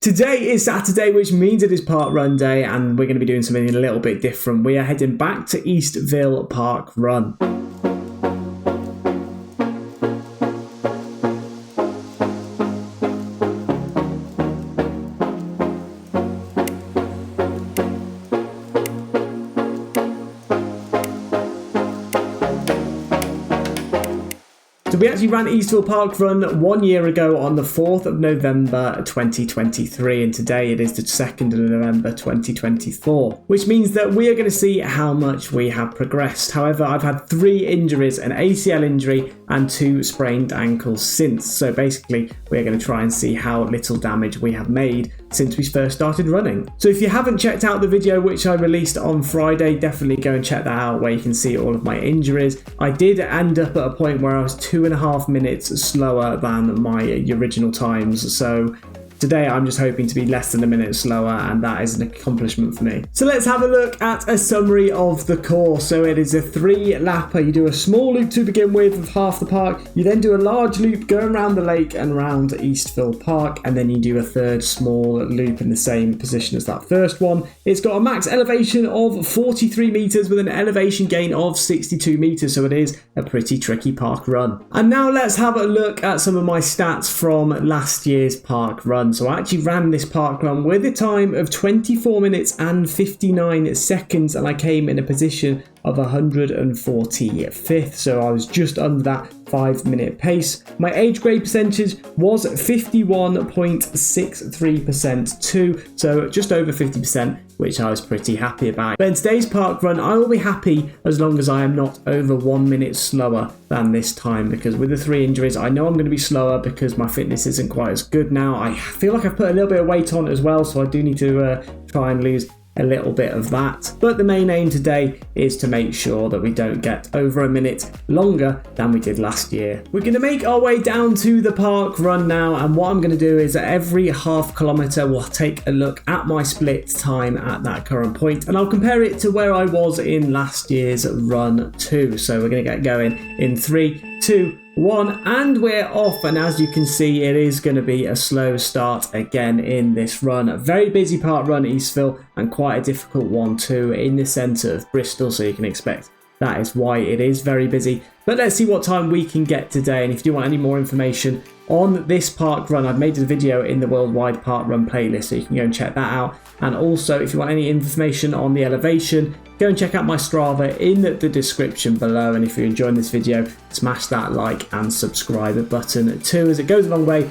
Today is Saturday, which means it is park run day, and we're going to be doing something a little bit different. We are heading back to Eastville Parkrun. So we actually ran Eastville Parkrun 1 year ago on the 4th of November 2023, and today it is the 2nd of November 2024, which means that we are going to see how much we have progressed. However, I've had 3 injuries, an ACL injury and 2 sprained ankles since. So basically, we're going to try and see how little damage we have made since we first started running. So if you haven't checked out the video which I released on Friday, definitely go and check that out where you can see all of my injuries. I did end up at a point where I was 2.5 minutes slower than my original times. So today I'm just hoping to be less than a minute slower, and that is an accomplishment for me. So let's have a look at a summary of the course. So it is a 3-lapper. You do a small loop to begin with of half the park. You then do a large loop going around the lake and around Eastville Park, and then you do a third small loop in the same position as that first one. It's got a max elevation of 43 meters with an elevation gain of 62 meters, so it is a pretty tricky park run. And now let's have a look at some of my stats from last year's park run. So I actually ran this park run with a time of 24 minutes and 59 seconds, and I came in a position of 145th, so I was just under that 5-minute pace. My age grade percentage was 51.63% too, so just over 50%, which I was pretty happy about. But in today's park run, I will be happy as long as I am not over 1 minute slower than this time, because with the 3 injuries, I know I'm going to be slower because my fitness isn't quite as good now. I feel like I've put a little bit of weight on as well, so I do need to try and lose a little bit of that. But the main aim today is to make sure that we don't get over a minute longer than we did last year. We're going to make our way down to the park run now, and what I'm going to do is at every half kilometre we'll take a look at my split time at that current point, and I'll compare it to where I was in last year's run too. So we're going to get going in 3, 2, 1, and we're off. And as you can see, it is going to be a slow start again in this run. A very busy park run, Eastville, and quite a difficult one too in the centre of Bristol, so you can expect that is why it is very busy. But let's see what time we can get today. And if you want any more information on this park run, I've made a video in the Worldwide Park Run playlist, so you can go and check that out. And also, if you want any information on the elevation, go and check out my Strava in the description below. And if you're enjoying this video, smash that like and subscribe button too, as it goes a long way.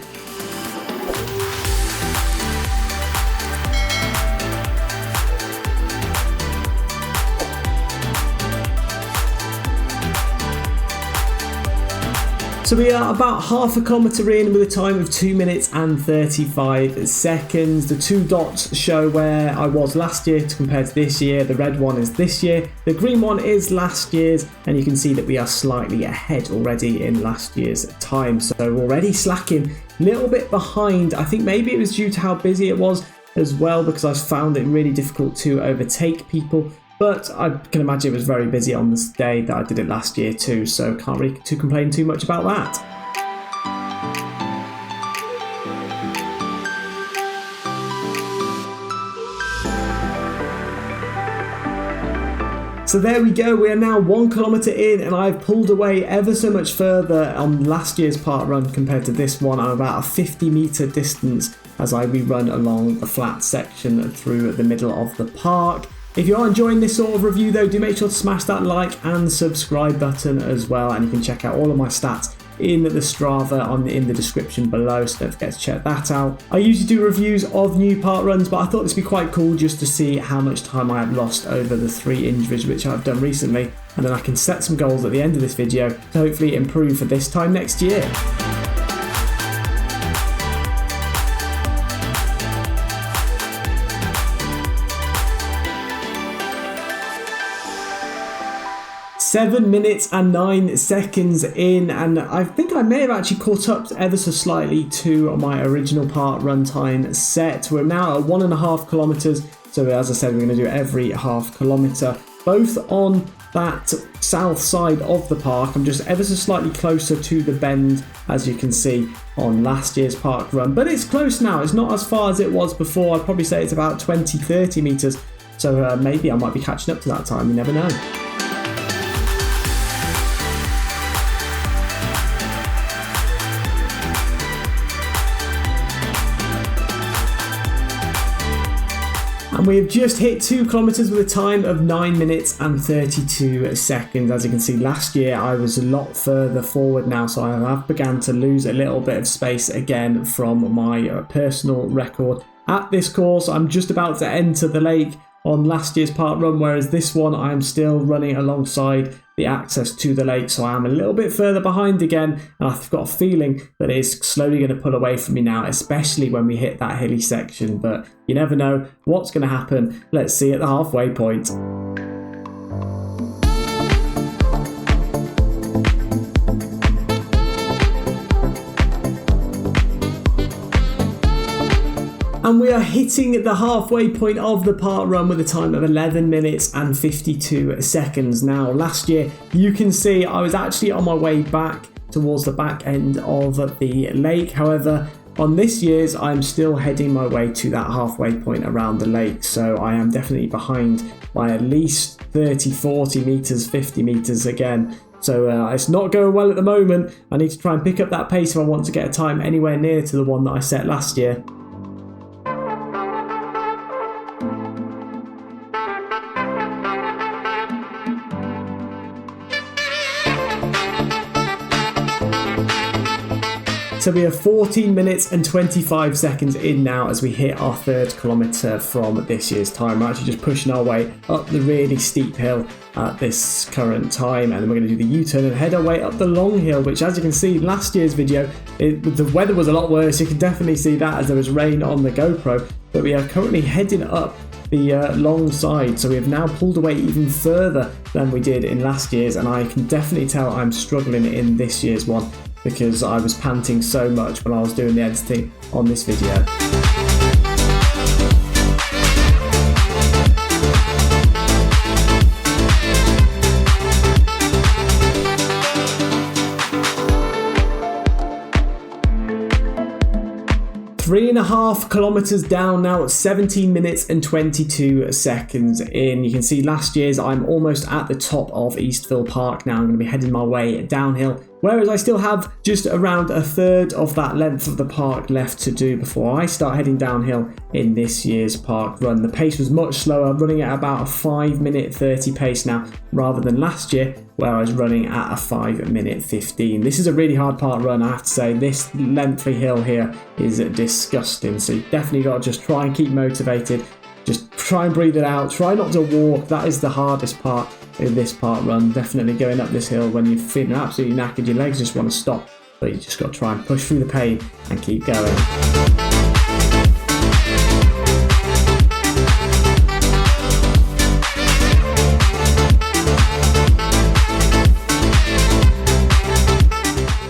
So we are about half a kilometre in with a time of 2 minutes and 35 seconds. The 2 dots show where I was last year compared to this year. The red one is this year. The green one is last year's, and you can see that we are slightly ahead already in last year's time. So already slacking, a little bit behind. I think maybe it was due to how busy it was as well, because I found it really difficult to overtake people. But I can imagine it was very busy on this day that I did it last year too, so can't really complain too much about that. So there we go, we are now 1 kilometre in, and I've pulled away ever so much further on last year's park run compared to this one. I'm about a 50-metre distance as I rerun along the flat section through the middle of the park. If you are enjoying this sort of review though, do make sure to smash that like and subscribe button as well, and you can check out all of my stats in the Strava in the description below, so don't forget to check that out. I usually do reviews of new park runs, but I thought this would be quite cool just to see how much time I have lost over the 3 injuries which I've done recently, and then I can set some goals at the end of this video to hopefully improve for this time next year. Seven minutes and 9 seconds in, and I think I may have actually caught up ever so slightly to my original park run time set. We're now at 1.5 kilometres, so as I said, we're going to do every half kilometre. both on that south side of the park. I'm just ever so slightly closer to the bend, as you can see on last year's park run, but it's close now. It's not as far as it was before. I'd probably say it's about 20-30 meters, so maybe I might be catching up to that time. You never know. And we have just hit 2 kilometers with a time of 9 minutes and 32 seconds. As you can see, last year I was a lot further forward now, so I have begun to lose a little bit of space again from my personal record. At this course, I'm just about to enter the lake on last year's park run, whereas this one I'm still running alongside the access to the lake, so I am a little bit further behind again, and I've got a feeling that it's slowly going to pull away from me now, especially when we hit that hilly section, but you never know what's going to happen. Let's see at the halfway point. And we are hitting the halfway point of the park run with a time of 11 minutes and 52 seconds. Now, last year, you can see I was actually on my way back towards the back end of the lake. However, on this year's, I'm still heading my way to that halfway point around the lake. So I am definitely behind by at least 30, 40 meters, 50 meters again. So it's not going well at the moment. I need to try and pick up that pace if I want to get a time anywhere near to the one that I set last year. So we are 14 minutes and 25 seconds in now as we hit our 3rd kilometre from this year's time. We're actually just pushing our way up the really steep hill at this current time, and then we're going to do the U-turn and head our way up the long hill, which, as you can see, last year's video, the weather was a lot worse. You can definitely see that as there was rain on the GoPro, but we are currently heading up the long side, so we have now pulled away even further than we did in last year's, and I can definitely tell I'm struggling in this year's one, because I was panting so much when I was doing the editing on this video. Three and a half kilometers down now at 17 minutes and 22 seconds in. You can see last year's I'm almost at the top of Eastville Park now. I'm going to be heading my way downhill, whereas I still have just around a third of that length of the park left to do before I start heading downhill in this year's park run. The pace was much slower, running at about a 5-minute 30 pace now, rather than last year where I was running at a 5-minute 15. This is a really hard park run, I have to say. This lengthy hill here is disgusting, so you definitely got to just try and keep motivated. Just try and breathe it out. Try not to walk. That is the hardest part in this park run. Definitely going up this hill when you're feeling absolutely knackered, your legs just want to stop, but you just got to try and push through the pain and keep going.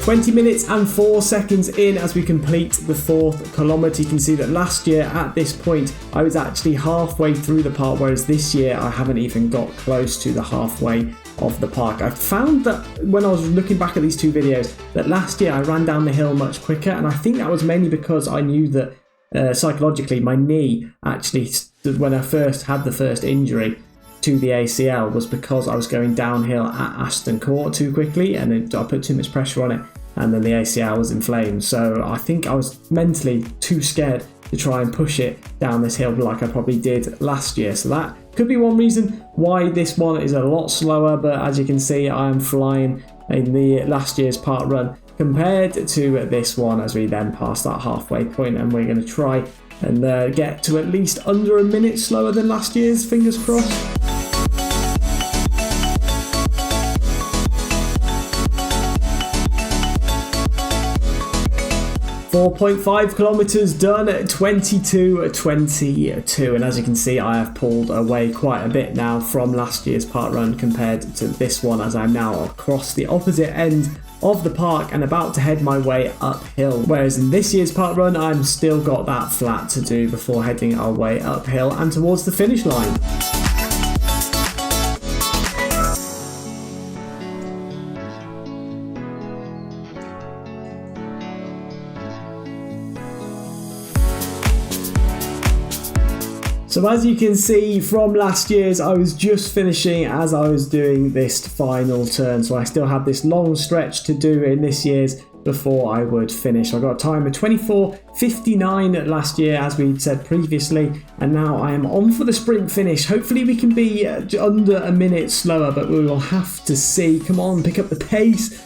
20 minutes and 4 seconds in as we complete the 4th kilometre. You can see that last year at this point I was actually halfway through the park, whereas this year I haven't even got close to the halfway of the park. I found that when I was looking back at these two videos that last year I ran down the hill much quicker, and I think that was mainly because I knew that psychologically my knee actually, when I first had the first injury to the ACL, was because I was going downhill at Aston Court too quickly and I put too much pressure on it, and then the ACL was inflamed. So I think I was mentally too scared to try and push it down this hill like I probably did last year. So that could be one reason why this one is a lot slower, but as you can see I am flying in the last year's park run compared to this one as we then pass that halfway point, and we're going to try and get to at least under a minute slower than last year's, fingers crossed. 4.5 kilometres done at 22:22, and as you can see I have pulled away quite a bit now from last year's park run compared to this one, as I'm now across the opposite end of the park and about to head my way uphill, whereas in this year's park run I'm still got that flat to do before heading our way uphill and towards the finish line. So as you can see from last year's, I was just finishing as I was doing this final turn. So I still have this long stretch to do in this year's before I would finish. I got a time of 24:59 last year, as we said previously, and now I am on for the sprint finish. Hopefully we can be under a minute slower, but we will have to see. Come on, pick up the pace.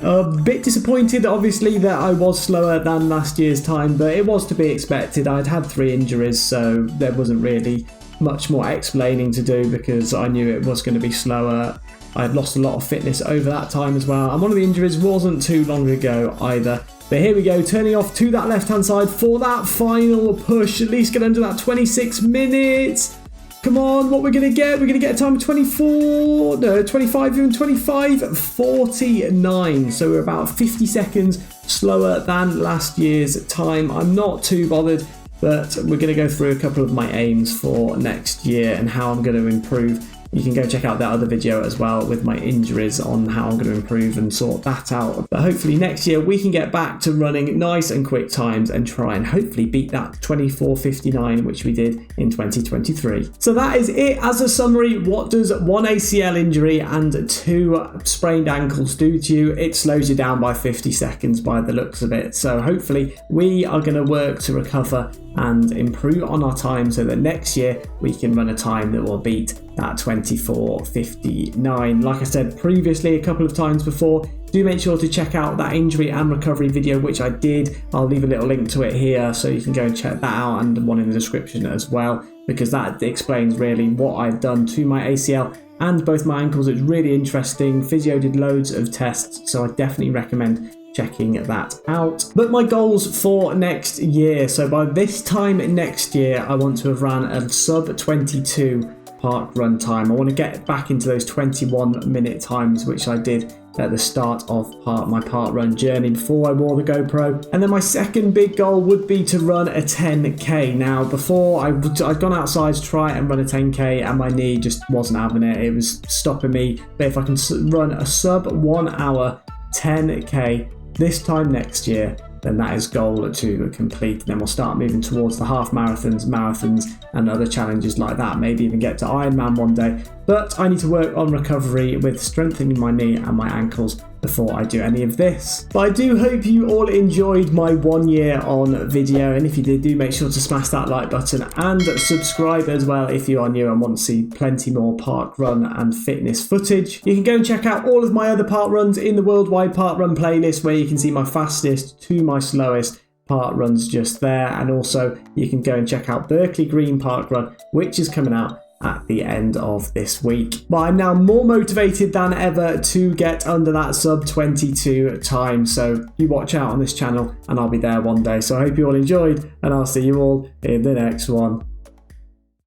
A bit disappointed, obviously, that I was slower than last year's time, but it was to be expected. I'd had 3 injuries, so there wasn't really much more explaining to do because I knew it was going to be slower. I had lost a lot of fitness over that time as well, and one of the injuries wasn't too long ago either. But here we go, turning off to that left-hand side for that final push. At least get under that 26 minutes. Come on, what we're going to get? We're going to get a time of 25, even 25:49. So we're about 50 seconds slower than last year's time. I'm not too bothered, but we're going to go through a couple of my aims for next year and how I'm going to improve. You can go check out that other video as well with my injuries on how I'm going to improve and sort that out. But hopefully next year we can get back to running nice and quick times and try and hopefully beat that 24:59 which we did in 2023. So that is it as a summary. What does 1 ACL injury and 2 sprained ankles do to you? It slows you down by 50 seconds by the looks of it. So hopefully we are going to work to recover and improve on our time so that next year we can run a time that will beat that 24:59. Like I said previously a couple of times before, do make sure to check out that injury and recovery video, which I did. I'll leave a little link to it here so you can go and check that out, and one in the description as well, because that explains really what I've done to my ACL and both my ankles. It's really interesting. Physio did loads of tests, so I definitely recommend checking that out. But my goals for next year, so by this time next year I want to have ran a sub 22 park run time. I want to get back into those 21-minute times which I did at the start of my park run journey before I wore the GoPro. And then my second big goal would be to run a 10k. Now before I'd gone outside to try and run a 10k and my knee just wasn't having it. It was stopping me. But if I can run a sub 1 hour 10k this time next year, then that is goal to complete. Then we'll start moving towards the half marathons and other challenges like that. Maybe even get to Ironman one day. But I need to work on recovery with strengthening my knee and my ankles before I do any of this. But I do hope you all enjoyed my 1 year on video, and if you did, do make sure to smash that like button and subscribe as well if you are new and want to see plenty more park run and fitness footage. You can go and check out all of my other park runs in the worldwide park run playlist, where you can see my fastest to my slowest park runs just there. And also you can go and check out Berkeley Green Park Run, which is coming out at the end of this week. But I'm now more motivated than ever to get under that sub 22 time, so you watch out on this channel and I'll be there one day. So I hope you all enjoyed, and I'll see you all in the next one.